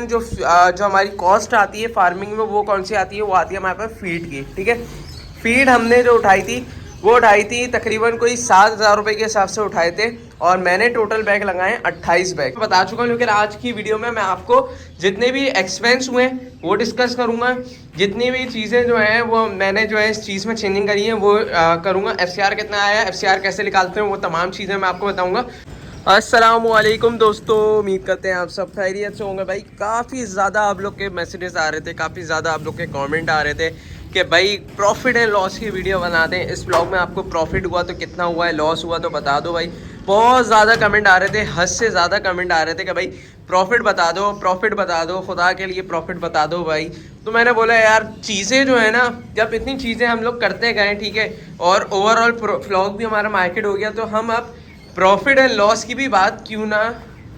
जो हमारी कॉस्ट आती है फार्मिंग में वो कौन सी आती है, वो आती है हमारे पास फीड की। ठीक है, फीड हमने जो उठाई थी वो उठाई थी तकरीबन कोई 7,000 रुपये के हिसाब से उठाए थे और मैंने टोटल बैग लगाए 28 बैग बता चुका हूँ। लेकिन आज की वीडियो में मैं आपको जितने भी एक्सपेंस हुए वो डिस्कस करूँगा, जितनी भी चीज़ें जो हैं वो मैंने जो है इस चीज़ में चेंजिंग करी है वो करूँगा। FCR कितना आया, FCR कैसे निकालते हैं, वो तमाम चीज़ें मैं आपको बताऊँगा। अस्सलामुअलैकुम दोस्तों, उम्मीद करते हैं आप सब खैरियत से होंगे। भाई काफ़ी ज़्यादा आप लोग के मैसेजेस आ रहे थे, काफ़ी ज़्यादा आप लोग के कमेंट आ रहे थे कि भाई प्रॉफिट एंड लॉस की वीडियो बना दें। इस ब्लॉग में आपको प्रॉफिट हुआ तो कितना हुआ है, लॉस हुआ तो बता दो। भाई बहुत ज़्यादा कमेंट आ रहे थे, हद से ज़्यादा कमेंट आ रहे थे कि भाई प्रॉफिट बता दो, प्रॉफिट बता दो, खुदा के लिए प्रॉफिट बता दो भाई। तो मैंने बोला यार चीज़ें जो है ना, जब इतनी चीज़ें हम लोग करते गए, ठीक है, और ओवरऑल व्लॉग भी हमारा मार्केट हो गया, तो हम अब प्रॉफिट एंड लॉस की भी बात क्यों ना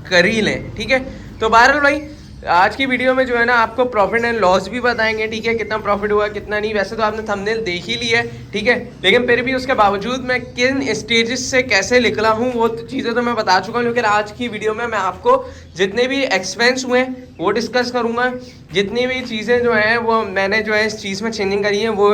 कर ही लें। ठीक है, तो बहरहाल भाई आज की वीडियो में जो है ना आपको प्रॉफिट एंड लॉस भी बताएंगे। ठीक है, कितना प्रॉफिट हुआ कितना नहीं, वैसे तो आपने थंबनेल देख ही लिया है। ठीक है, लेकिन फिर भी उसके बावजूद मैं किन स्टेजेस से कैसे निकला हूँ वो चीज़ें तो मैं बता चुका हूँ। लेकिन आज की वीडियो में मैं आपको जितने भी एक्सपेंस हुए वो डिस्कस करूँगा, जितनी भी चीज़ें जो हैं वो मैंने जो है इस चीज़ में चेंजिंग करी है वो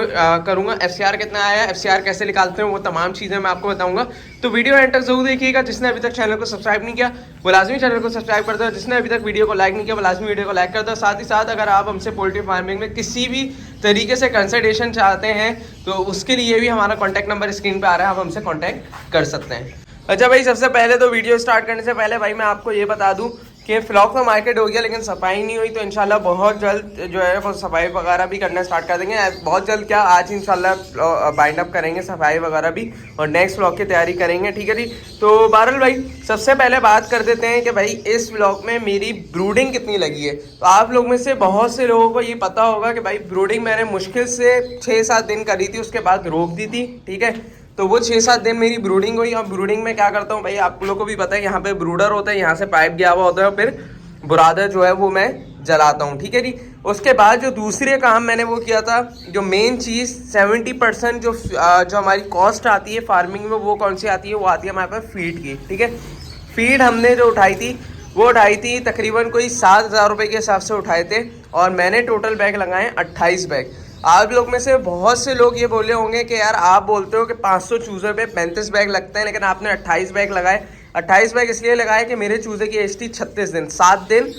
करूँगा। FCR कितना आया, FCR कैसे निकालते हैं, वो तमाम चीज़ें मैं आपको बताऊँगा। तो वीडियो एंड तक जरूर देखिएगा। जिसने अभी तक चैनल को सब्सक्राइब नहीं किया वो लाजमी चैनल को सब्सक्राइब कर दो, जिसने अभी तक वीडियो को लाइक नहीं किया वो लाजमी वीडियो को लाइक कर दो। साथ ही साथ अगर आप हमसे पोल्ट्री फार्मिंग में किसी भी तरीके से कंसल्टेशन चाहते हैं तो उसके लिए भी हमारा कॉन्टैक्ट नंबर स्क्रीन पर आ रहा है, आप हमसे कॉन्टैक्ट कर सकते हैं। अच्छा भाई, सबसे पहले तो वीडियो स्टार्ट करने से पहले भाई मैं आपको ये बता दूं कि फ्लॉक तो मार्केट हो गया लेकिन सफाई नहीं हुई, तो इंशाल्लाह बहुत जल्द जो है वो सफाई वगैरह भी करना स्टार्ट कर देंगे। बहुत जल्द क्या, आज इंशाल्लाह बाइंड अप करेंगे सफाई वगैरह भी और नेक्स्ट व्लॉग की तैयारी करेंगे। ठीक है जी, तो बहरहाल भाई सबसे पहले बात कर देते हैं कि भाई इस व्लॉग में मेरी ब्रूडिंग कितनी लगी है। तो आप लोग में से बहुत से लोगों को ये पता होगा कि भाई ब्रूडिंग मैंने मुश्किल से 6-7 दिन करी थी, उसके बाद रोक दी थी। ठीक है, तो वो 6-7 दिन मेरी ब्रूडिंग हुई। और ब्रूडिंग में क्या करता हूँ भाई, आप लोगों को भी पता है, यहाँ पे ब्रूडर होता है, यहाँ से पाइप गया हुआ होता है और फिर बुरादा जो है वो मैं जलाता हूँ। ठीक है जी, उसके बाद जो दूसरे काम मैंने वो किया था, जो मेन चीज़ 70% जो हमारी कॉस्ट आती है फार्मिंग में वो कौन सी आती है, वो आती है हमारे पास फीड की। ठीक है, फीड हमने जो उठाई थी वो उठाई थी तकरीबन कोई 7,000 रुपये के हिसाब से उठाए थे और मैंने टोटल बैग लगाए 28 बैग। आप लोग में से बहुत से लोग ये बोले होंगे कि यार आप बोलते हो कि 500 चूज़े पे 35 बैग लगते हैं, लेकिन आपने 28 बैग लगाए। 28 बैग इसलिए लगाए कि मेरे चूज़े की एज थी 36 दिन, 7 दिन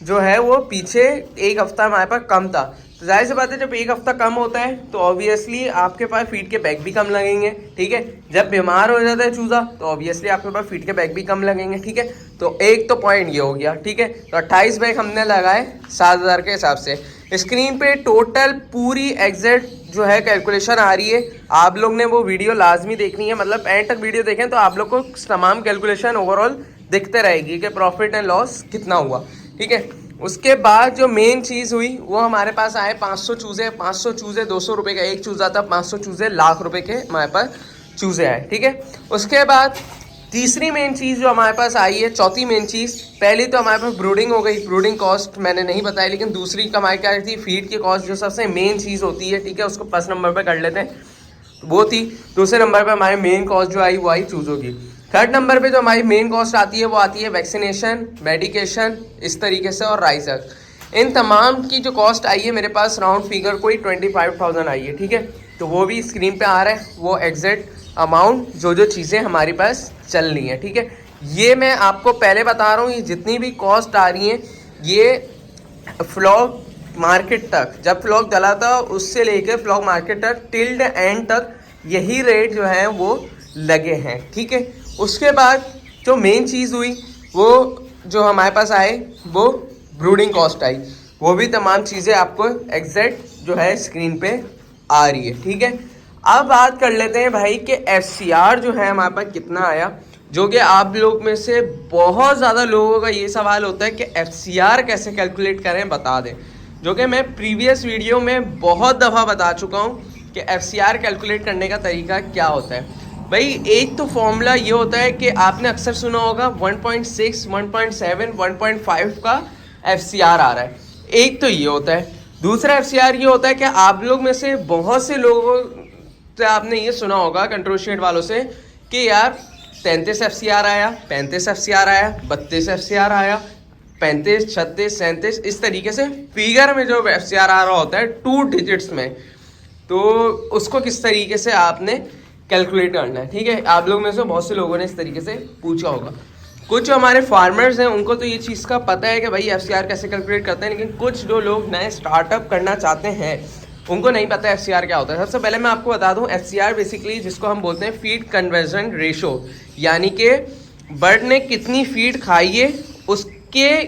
जो है वो पीछे एक हफ्ता हमारे पास कम था। तो जाहिर सी बात है, जब एक हफ्ता कम होता है तो ऑब्वियसली आपके पास फीड के बैग भी कम लगेंगे। ठीक है, जब बीमार हो जाता है चूज़ा तो ऑब्वियसली आपके पास फीड के बैग भी कम लगेंगे। ठीक है, तो एक तो पॉइंट ये हो गया। ठीक है, तो 28 बैग हमने लगाए 7,000 के हिसाब से। स्क्रीन पे टोटल पूरी एग्जैक्ट जो है कैलकुलेशन आ रही है, आप लोग ने वो वीडियो लाजमी देखनी है, मतलब एंड तक वीडियो देखें तो आप लोग को तमाम कैलकुलेशन ओवरऑल दिखते रहेगी कि प्रॉफिट एंड लॉस कितना हुआ। ठीक है, उसके बाद जो मेन चीज़ हुई वो हमारे पास आए 500 चूज़े। 500 चूज़े 200 रुपये का एक चूज़ा था, 500 चूज़े लाख रुपए के हमारे पास चूज़े आए। ठीक है, उसके बाद तीसरी मेन चीज़ जो हमारे पास आई है, चौथी मेन चीज़, पहली तो हमारे पास ब्रूडिंग हो गई। ब्रूडिंग कॉस्ट मैंने नहीं बताई, लेकिन दूसरी कमाई क्या थी, फीड की कॉस्ट जो सबसे मेन चीज़ होती है। ठीक है, उसको फर्स्ट नंबर पे कर लेते हैं, वो थी। दूसरे नंबर पे हमारी मेन कॉस्ट जो आई वो आई चूज़ों की। थर्ड नंबर पे जो हमारी मेन कॉस्ट आती है वो आती है वैक्सीनेशन, मेडिकेशन, इस तरीके से, और राइजर। इन तमाम की जो कॉस्ट आई है मेरे पास राउंड फिगर कोई 25,000 आई है। ठीक है, तो वो भी स्क्रीन पे आ रहा है, वो एग्जैक्ट अमाउंट जो चीज़ें हमारी पास चल रही हैं। ठीक है, ये मैं आपको पहले बता रहा हूँ, ये जितनी भी कॉस्ट आ रही हैं ये फ्लॉग मार्केट तक, जब फ्लॉग चला था उससे लेकर फ्लॉग मार्केट तक टिल द एंड तक यही रेट जो है वो लगे हैं। ठीक है, उसके बाद जो मेन चीज़ हुई वो जो हमारे पास आए वो ब्रूडिंग कॉस्ट आई, वो भी तमाम चीज़ें आपको एग्जैक्ट जो है स्क्रीन पे आ रही है। ठीक है, अब बात कर लेते हैं भाई कि FCR जो है हमारे पास कितना आया, जो कि आप लोग में से बहुत ज़्यादा लोगों का ये सवाल होता है कि FCR कैसे कैलकुलेट करें, बता दें, जो कि मैं प्रीवियस वीडियो में बहुत दफ़ा बता चुका हूँ कि FCR कैलकुलेट करने का तरीका क्या होता है। भाई एक तो फॉर्मूला ये होता है कि आपने अक्सर सुना होगा 1.6, 1.7, 1.5 का FCR आ रहा है, एक तो ये होता है। दूसरा FCR ये होता है कि आप लोग में से बहुत से लोगों से आपने ये सुना होगा कंट्रोल शेड वालों से कि यार 33 FCR आया, 35 FCR आया, 32 FCR आया, 35, 36, 37 इस तरीके से फिगर में जो FCR आ रहा होता है 2 डिजिट्स में, तो उसको किस तरीके से आपने कैलकुलेट करना है। ठीक है, आप लोग में से बहुत से लोगों ने इस तरीके से पूछा होगा। कुछ जो हमारे फार्मर्स हैं उनको तो ये चीज़ का पता है कि भाई FCR कैसे कैलकुलेट करते हैं, लेकिन कुछ जो लोग नए स्टार्टअप करना चाहते हैं उनको नहीं पता FCR क्या होता है। सबसे पहले मैं आपको बता दूं, FCR बेसिकली जिसको हम बोलते हैं फीड कन्वर्जन रेशो, यानी कि बर्ड ने कितनी फीड खाई है उसके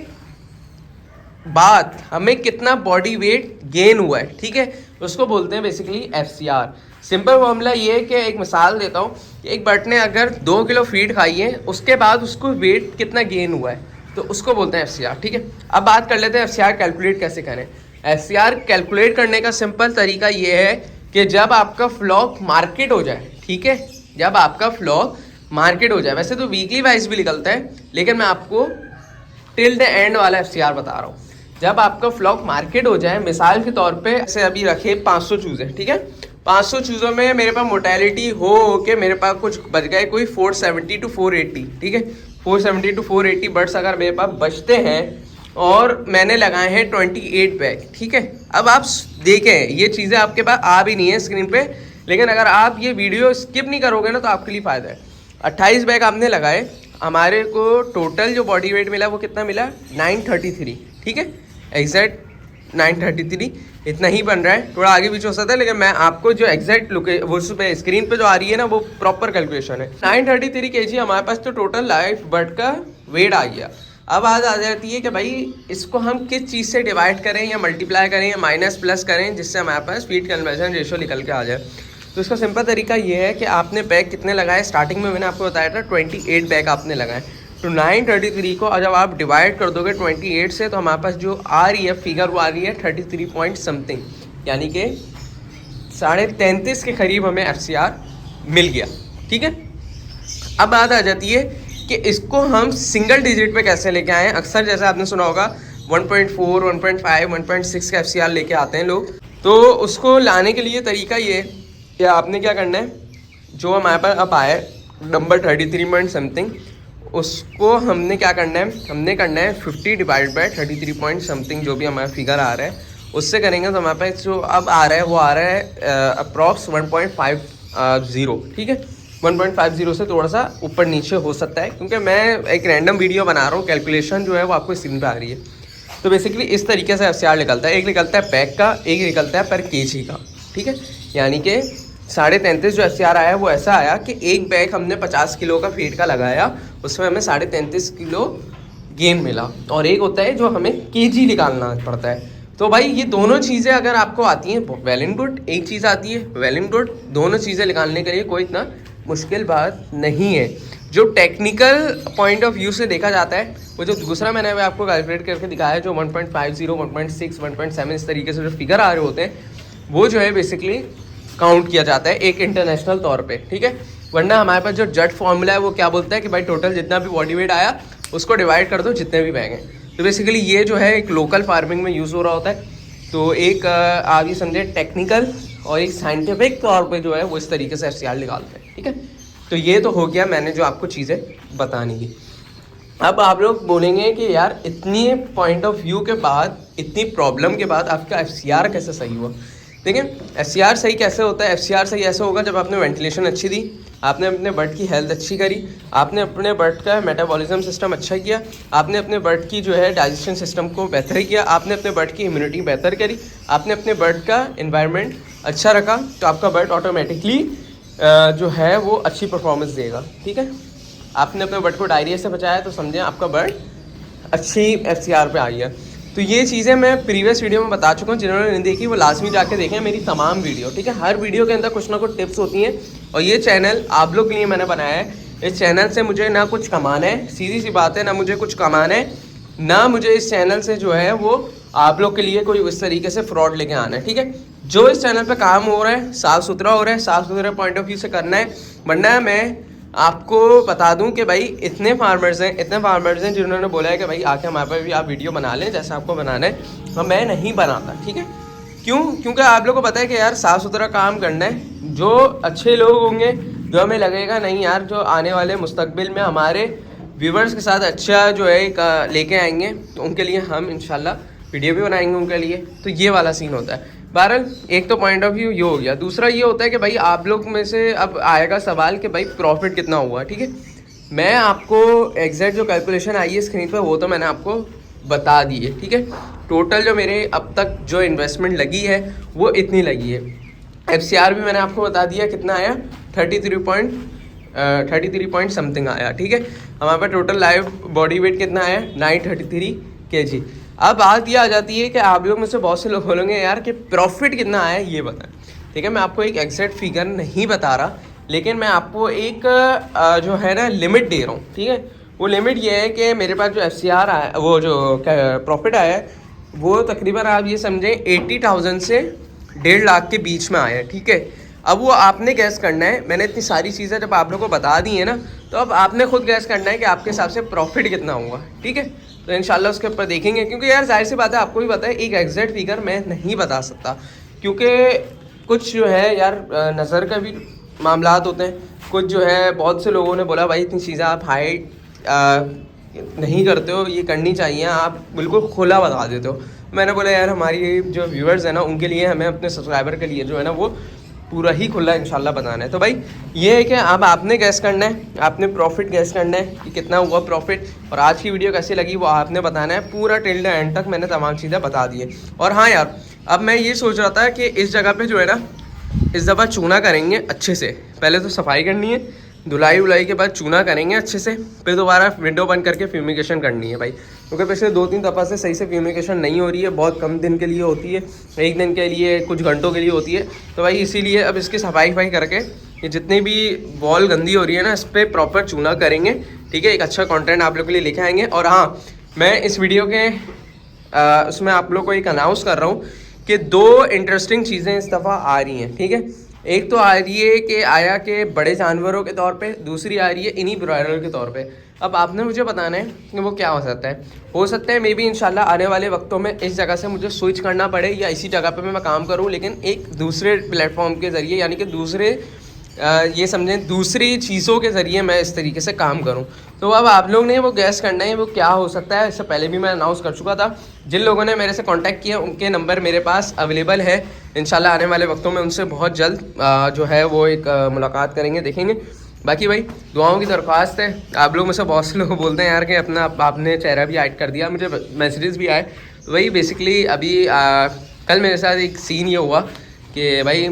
बाद हमें कितना बॉडी वेट गेन हुआ है। ठीक है, उसको बोलते हैं बेसिकली FCR। सिंपल फॉर्मूला ये है कि एक मिसाल देता हूँ, एक बर्ड ने अगर 2 किलो फीड खाई है उसके बाद उसको वेट कितना गेन हुआ है, तो उसको बोलते हैं FCR। ठीक है, अब बात कर लेते हैं FCR कैलकुलेट कैसे करें। FCR कैलकुलेट करने का सिंपल तरीका ये है कि जब आपका फ्लॉक मार्केट हो जाए, ठीक है, जब आपका फ्लॉक मार्केट हो जाए, वैसे तो वीकली वाइज भी निकलता है, लेकिन मैं आपको टिल द एंड वाला FCR बता रहा हूँ। जब आपका फ्लॉक मार्केट हो जाए, मिसाल के तौर पे ऐसे अभी रखे 500 चूज़े, ठीक है, 500 चूज़ों में मेरे पास मोर्टेलिटी हो के मेरे पास कुछ बच गए कोई 470 to 480, ठीक है, 470 to 480 बर्ड्स अगर मेरे पास बचते हैं और मैंने लगाए हैं 28 बैग। ठीक है, अब आप देखें ये चीज़ें आपके पास आ भी नहीं है स्क्रीन पे, लेकिन अगर आप ये वीडियो स्किप नहीं करोगे ना तो आपके लिए फ़ायदा है। 28 बैग आपने लगाए, हमारे को टोटल जो बॉडी वेट मिला वो कितना मिला, 933। ठीक है, एग्जैक्ट 933 इतना ही बन रहा है, थोड़ा आगे पीछे हो सकता है, लेकिन मैं आपको जो एग्जैक्ट उस पे स्क्रीन पे जो आ रही है ना वो प्रॉपर कैलकुलेशन है। 933 kg हमारे पास तो टोटल लाइफ बर्ड का वेट आ गया। अब बात आ जाती है कि भाई इसको हम किस चीज़ से डिवाइड करें या मल्टीप्लाई करें या माइनस प्लस करें जिससे हमारे पास फीड कन्वर्जन रेशो निकल के आ जाए। तो इसका सिंपल तरीका ये है कि आपने बैग कितने लगाए, स्टार्टिंग में मैंने आपको बताया था 28 बैग आपने लगाए, तो 933 को जब आप डिवाइड कर दोगे 28 से तो हमारे पास जो आ रही है फिगर वो आ रही है 33 पॉइंट समथिंग, यानी कि 33.5 के करीब हमें FCR मिल गया। ठीक है, अब बात आ जाती है कि इसको हम सिंगल डिजिट पे कैसे लेके आए। अक्सर जैसे आपने सुना होगा 1.4, 1.5, 1.6 का FCR लेके आते हैं लोग, तो उसको लाने के लिए तरीका ये है कि आपने क्या करना है, जो हमारे पास अब आया नंबर 33 पॉइंट समथिंग, उसको हमने क्या करना है, हमने करना है 50 डिवाइड बाय 33 पॉइंट समथिंग, जो भी हमारा फिगर आ रहा है उससे करेंगे तो हमारे पास जो अब आ रहा है वो आ रहा है अप्रॉक्स 1.50। ठीक है, 1.50 से थोड़ा सा ऊपर नीचे हो सकता है, क्योंकि मैं एक रैंडम वीडियो बना रहा हूँ, कैलकुलेशन जो है वो आपको स्क्रीन पे आ रही है। तो बेसिकली इस तरीके से FCR निकलता है, एक निकलता है बैग का, एक निकलता है पर केजी का। ठीक है, यानी कि 33.5 जो FCR आया वो ऐसा आया कि एक बैग हमने 50 किलो का फीड का लगाया, उसमें हमें 33.5 किलो गेन मिला, और एक होता है जो हमें केजी निकालना पड़ता है। तो भाई ये दोनों चीज़ें अगर आपको आती हैं वेल एंड गुड, एक चीज़ आती है वेल एंड गुड, दोनों चीज़ें निकालने के लिए कोई इतना मुश्किल बात नहीं है। जो टेक्निकल पॉइंट ऑफ व्यू से देखा जाता है, वो जो दूसरा मैंने आपको कैलकुलेट करके दिखाया है, जो 1.50, 1.6, 1.7 इस तरीके से जो फिगर आ रहे होते हैं, वो जो है बेसिकली काउंट किया जाता है एक इंटरनेशनल तौर पे। ठीक है, वरना हमारे पास जो जट फॉर्मूला है वो क्या बोलता है कि भाई टोटल जितना भी बॉडी वेट आया उसको डिवाइड कर दो जितने भी बैग हैं। तो बेसिकली ये जो है एक लोकल फार्मिंग में यूज़ हो रहा होता है। तो एक आप ये समझे टेक्निकल और एक साइंटिफिक तौर पे जो है वो इस तरीके से FCR निकालते हैं। ठीक है, तो ये तो हो गया मैंने जो आपको चीज़ें बतानी थी। अब आप लोग बोलेंगे कि यार इतनी पॉइंट ऑफ व्यू के बाद, इतनी प्रॉब्लम के बाद आपका FCR कैसे सही हुआ। देखिए FCR सही कैसे होता है, FCR सही ऐसे होगा जब आपने वेंटिलेशन अच्छी दी, आपने अपने बर्ड की हेल्थ अच्छी करी, आपने अपने बर्ड का मेटाबॉलिज्म सिस्टम अच्छा किया, आपने अपने बर्ड की जो है डाइजेशन सिस्टम को बेहतर किया, आपने अपने बर्ड की इम्यूनिटी बेहतर करी, आपने अपने बर्ड का एनवायरनमेंट अच्छा रखा, तो आपका बर्ड ऑटोमेटिकली जो है वो अच्छी परफॉर्मेंस देगा। ठीक है, आपने अपने बर्ड को डायरिया से बचाया तो समझें आपका बर्ड अच्छी FCR पे आई है। तो ये चीज़ें मैं प्रीवियस वीडियो में बता चुका हूँ, जिन्होंने नहीं देखी वो लाजमी जाके देखें मेरी तमाम वीडियो। ठीक है, हर वीडियो के अंदर कुछ ना कुछ टिप्स होती हैं, और ये चैनल आप लोग के लिए मैंने बनाया है। इस चैनल से मुझे ना कुछ कमाना है, सीधी सी बात है, ना मुझे कुछ कमाना है, ना मुझे इस चैनल से जो है वो आप लोग के लिए कोई इस तरीके से फ्रॉड लेके आना है। ठीक है, जो इस चैनल पर काम हो रहा है साफ़ सुथरा हो रहा है, साफ़ सुथरे पॉइंट ऑफ व्यू से करना है। वरना मैं आपको बता दूं कि भाई इतने फार्मर्स हैं जिन्होंने बोला है कि भाई आके हमारे पास भी आप वीडियो बना लें जैसा आपको बनाना है, तो मैं नहीं बनाता। ठीक है, क्यों? क्योंकि आप लोगों को पता है कि यार साफ़ सुथरा काम करना है। जो अच्छे लोग होंगे, जो हमें लगेगा नहीं यार जो आने वाले मुस्तकबिल में हमारे व्यूवर्स के साथ अच्छा जो है एक लेके आएंगे, तो उनके लिए हम इंशाल्लाह वीडियो भी बनाएंगे उनके लिए। तो ये वाला सीन होता है। बहरहाल एक तो पॉइंट ऑफ व्यू ये हो गया। दूसरा ये होता है कि भाई आप लोग में से अब आएगा सवाल कि भाई प्रॉफिट कितना हुआ, ठीक है। मैं आपको एग्जैक्ट जो कैलकुलेशन आई है स्क्रीन पर वो तो मैंने आपको बता दी है, ठीक है। टोटल जो मेरे अब तक जो इन्वेस्टमेंट लगी है वो इतनी लगी है। FCR भी मैंने आपको बता दिया कितना आया, 33 पॉइंट समथिंग आया, ठीक है। हमारे पास टोटल लाइव बॉडी वेट कितना आया, 933 kg। अब बात ये आ जाती है कि आप लोग में से बहुत से लोग बोलेंगे यार कि प्रॉफिट कितना आया ये बताएं, ठीक है। मैं आपको एक एग्जैक्ट फिगर नहीं बता रहा, लेकिन मैं आपको एक जो है ना लिमिट दे रहा हूँ, ठीक है। वो लिमिट ये है कि मेरे पास जो FCR आया, वो जो प्रॉफिट आया है वो तकरीबन आप ये समझें 80,000 से 1.5 लाख के बीच में आया है, ठीक है। अब वो आपने गैस करना है। मैंने इतनी सारी चीज़ें जब आप लोगों को बता दी है ना, तो अब आपने खुद गैस करना है कि आपके हिसाब से प्रॉफिट कितना हुआ, ठीक है। तो इंशाल्लाह उसके ऊपर देखेंगे, क्योंकि यार जाहिर सी बात है, आपको भी पता है एक एग्जैक्ट फिगर मैं नहीं बता सकता, क्योंकि कुछ जो है यार नज़र का भी मामलात होते हैं। कुछ जो है बहुत से लोगों ने बोला भाई इतनी चीज़ें आप हाइट नहीं करते हो, ये करनी चाहिए, आप बिल्कुल खुला बता देते हो। मैंने बोला यार हमारी जो व्यूअर्स हैं ना उनके लिए, हमें अपने सब्सक्राइबर के लिए जो है ना वो पूरा ही खुला इंशाल्लाह बताना है। तो भाई ये है कि अब आपने गैस करना है, आपने प्रॉफिट गैस करना है कि कितना हुआ प्रॉफिट, और आज की वीडियो कैसी लगी वो आपने बताना है। पूरा टिल द एंड तक मैंने तमाम चीज़ें बता दी है। और हाँ यार, अब मैं ये सोच रहा था कि इस जगह पे जो है ना इस दफ़ा चूना करेंगे अच्छे से। पहले तो सफाई करनी है, धुलाई उलाई के बाद चूना करेंगे अच्छे से, फिर दोबारा विंडो बंद करके फ्यूमिगेशन करनी है भाई, क्योंकि पिछले 2-3 दफ़ा से सही से फ्यूमिगेशन नहीं हो रही है। बहुत कम दिन के लिए होती है, एक दिन के लिए, कुछ घंटों के लिए होती है। तो भाई इसीलिए अब इसकी सफाई करके ये जितनी भी वॉल गंदी हो रही है ना, इस पर प्रॉपर चूना करेंगे, ठीक है। एक अच्छा कंटेंट आप लोग के लिए लेके आएंगे। और हाँ, मैं इस वीडियो के उसमें आप लोग को एक अनाउंस कर रहा हूँ कि 2 इंटरेस्टिंग चीज़ें इस दफ़ा आ रही हैं, ठीक है। एक तो आ रही है कि आया के बड़े जानवरों के तौर पे, दूसरी आ रही है इन्हीं ब्रॉयलर के तौर पे। अब आपने मुझे बताना है कि वो क्या हो सकता है मे बी इंशाल्लाह आने वाले वक्तों में इस जगह से मुझे स्विच करना पड़े या इसी जगह पे मैं काम करूं, लेकिन एक दूसरे प्लेटफॉर्म के ज़रिए, यानी कि दूसरे ये समझें दूसरी चीज़ों के ज़रिए मैं इस तरीके से काम करूं। तो अब आप लोग ने वो गैस करना है वो क्या हो सकता है। इससे पहले भी मैं अनाउंस कर चुका था। जिन लोगों ने मेरे से कांटेक्ट किया उनके नंबर मेरे पास अवेलेबल है। इंशाल्लाह आने वाले वक्तों में उनसे बहुत जल्द जो है वो एक मुलाकात करेंगे, देखेंगे। बाकी भाई दुआओं की दरख्वास्त है। आप लोग में से बहुत से लोग बोलते हैं यार कि अपना आपने चेहरा भी ऐड कर दिया, मुझे मैसेजेस भी आए। तो वही बेसिकली अभी कल मेरे साथ एक सीन ये हुआ कि भाई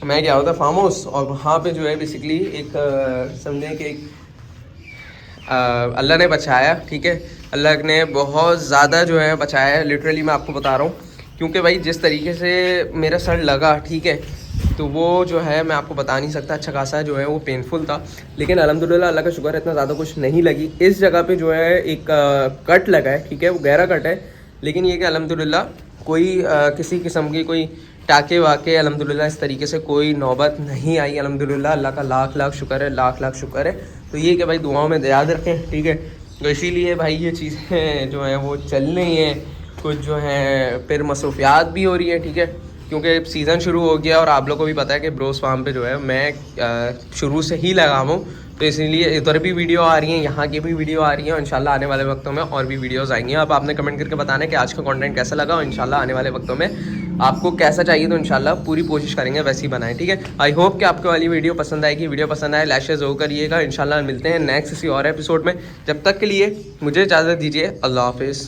मैं गया होता फार्म हाउस, और वहाँ पे जो है बेसिकली एक समझें कि एक अल्लाह ने बचाया, ठीक है। अल्लाह ने बहुत ज़्यादा जो है बचाया, लिटरली मैं आपको बता रहा हूँ। क्योंकि भाई जिस तरीके से मेरा सर लगा, ठीक है, तो वो जो है मैं आपको बता नहीं सकता। अच्छा खासा जो है वो पेनफुल था, लेकिन अल्हम्दुलिल्लाह अल्लाह का शुक्र है इतना ज़्यादा कुछ नहीं लगी। इस जगह पे जो है एक कट लगा है, ठीक है, वो गहरा कट है, लेकिन ये कि अल्हम्दुलिल्लाह कोई किसी किस्म की कोई टाके वाके अल्हम्दुलिल्लाह इस तरीके से कोई नौबत नहीं आई। अल्हम्दुलिल्लाह अल्लाह का लाख लाख शुक्र है, लाख लाख शुक्र है। तो ये कि भाई दुआओं में याद रखें, ठीक है। तो इसीलिए भाई ये चीज़ें जो हैं वो चल रही हैं, कुछ जो हैं फिर मसरूफियात भी हो रही है, ठीक है, क्योंकि सीज़न शुरू हो गया और आप लोगों को भी पता है कि ब्रोस फार्म पे जो है मैं शुरू से ही लगा हूँ। तो इसलिए इधर भी वीडियो आ रही हैं, यहाँ की भी वीडियो आ रही है, और इंशाल्लाह आने वाले वक्तों में और भी वीडियोस आएंगी। अब आपने कमेंट करके बताना है कि आज का कंटेंट कैसा लगा, और इंशाल्लाह आने वाले वक्तों में आपको कैसा चाहिए, तो इंशाल्लाह पूरी कोशिश करेंगे वैसे ही बनाएं, ठीक है। आई होप कि आपको वाली वीडियो पसंद आएगी। वीडियो पसंद आए लैशेज़ ज़रूर करिएगा। इंशाल्लाह मिलते हैं नेक्स्ट किसी और एपिसोड में। जब तक के लिए मुझे इजाज़त दीजिए। अल्लाह हाफिज़।